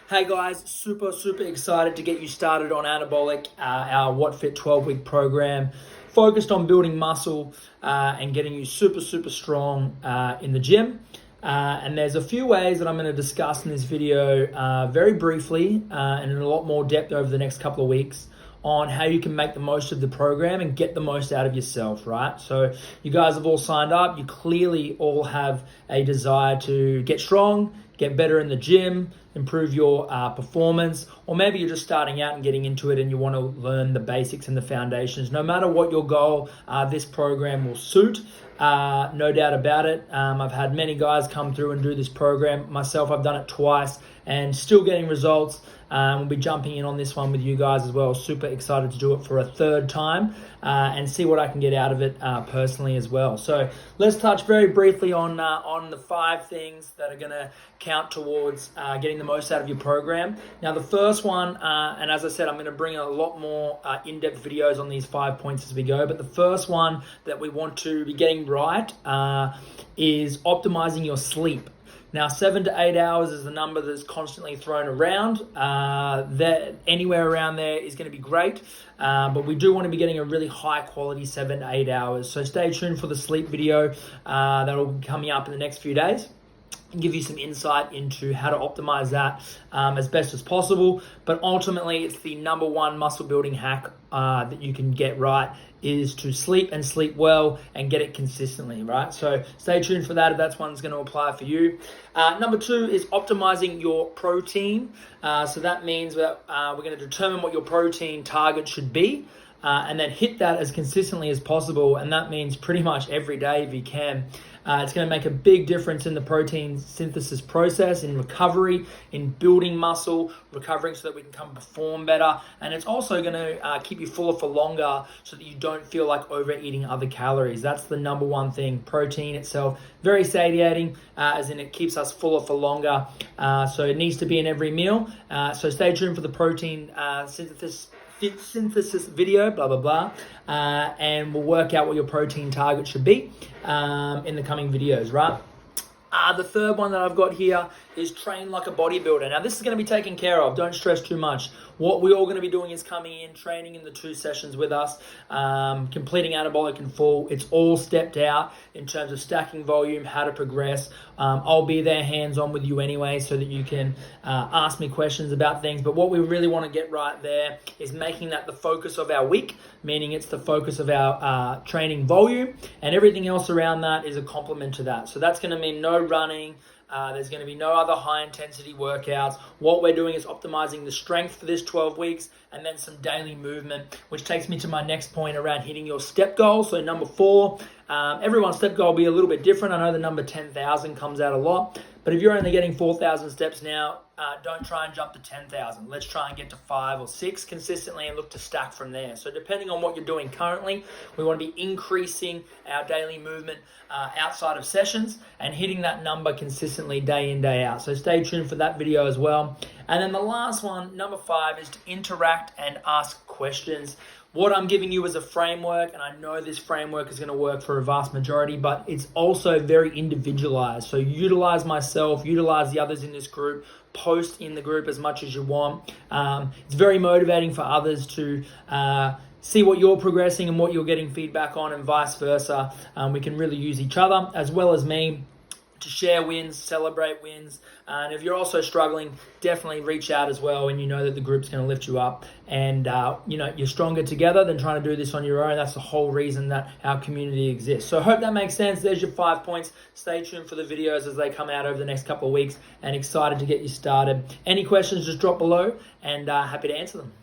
Hey guys, super excited to get you started on Anabolic, our What Fit 12-week program, focused on building muscle and getting you super strong in the gym. And there's a few ways that I'm going to discuss in this video very briefly and in a lot more depth over the next couple of weeks on how you can make the most of the program and get the most out of yourself, right? So you guys have all signed up. You clearly all have a desire to get strong, get better in the gym, improve your performance, or maybe you're just starting out and getting into it and you want to learn the basics and the foundations. No matter what your goal, this program will suit. No doubt about it. I've had many guys come through and do this program. Myself, I've done it twice and still getting results. We'll be jumping in on this one with you guys as well. Super excited to do it for a third time and see what I can get out of it personally as well. So let's touch very briefly on the 5 things that are going to count towards getting the most out of your program. Now, the first one, and as I said, I'm going to bring a lot more in-depth videos on these 5 points as we go, but the first one that we want to be getting right is optimizing your sleep. Now, 7 to 8 hours is the number that's constantly thrown around. That anywhere around there is going to be great, but we do want to be getting a really high quality 7 to 8 hours. So stay tuned for the sleep video that will be coming up in the next few days and give you some insight into how to optimize that as best as possible. But ultimately, it's the number one muscle building hack that you can get right is to sleep and sleep well and get it consistently, right? So stay tuned for that if that's one's going to apply for you. Number 2 is optimizing your protein. So that means that we're going to determine what your protein target should be and then hit that as consistently as possible. And that means pretty much every day if you can. It's going to make a big difference in the protein synthesis process, in recovery, in building muscle, recovering so that we can come perform better. And it's also going to keep you fuller for longer so that you don't feel like overeating other calories. That's the number one thing. Protein itself, very satiating, as in it keeps us fuller for longer. So it needs to be in every meal. So stay tuned for the protein synthesis video, and we'll work out what your protein target should be in the coming videos, right? The third one that I've got here is train like a bodybuilder. Now, this is going to be taken care of. Don't stress too much. What we're all going to be doing is coming in, training in the 2 sessions with us, completing Anabolic in full. It's all stepped out in terms of stacking volume, how to progress. I'll be there hands-on with you anyway so that you can ask me questions about things. But what we really want to get right there is making that the focus of our week, meaning it's the focus of our training volume, and everything else around that is a complement to that. So that's going to mean no running. There's going to be no other high-intensity workouts. What we're doing is optimizing the strength for this 12 weeks and then some daily movement, which takes me to my next point around hitting your step goal. So number 4, everyone's step goal will be a little bit different. I know the number 10,000 comes out a lot, but if you're only getting 4,000 steps now, don't try and jump to 10,000. Let's try and get to 5 or 6 consistently and look to stack from there. So depending on what you're doing currently, we want to be increasing our daily movement outside of sessions and hitting that number consistently day in, day out. So stay tuned for that video as well. And then the last one, number 5, is to interact and ask questions. What I'm giving you is a framework, and I know this framework is going to work for a vast majority, but it's also very individualized. So utilize myself, utilize the others in this group, post in the group as much as you want. It's very motivating for others to see what you're progressing and what you're getting feedback on, and vice versa. We can really use each other as well as me to share wins, celebrate wins. And if you're also struggling, definitely reach out as well, and you know that the group's going to lift you up. And you're stronger together than trying to do this on your own. That's the whole reason that our community exists. So I hope that makes sense. There's your 5 points. Stay tuned for the videos as they come out over the next couple of weeks, and excited to get you started. Any questions, just drop below, and happy to answer them.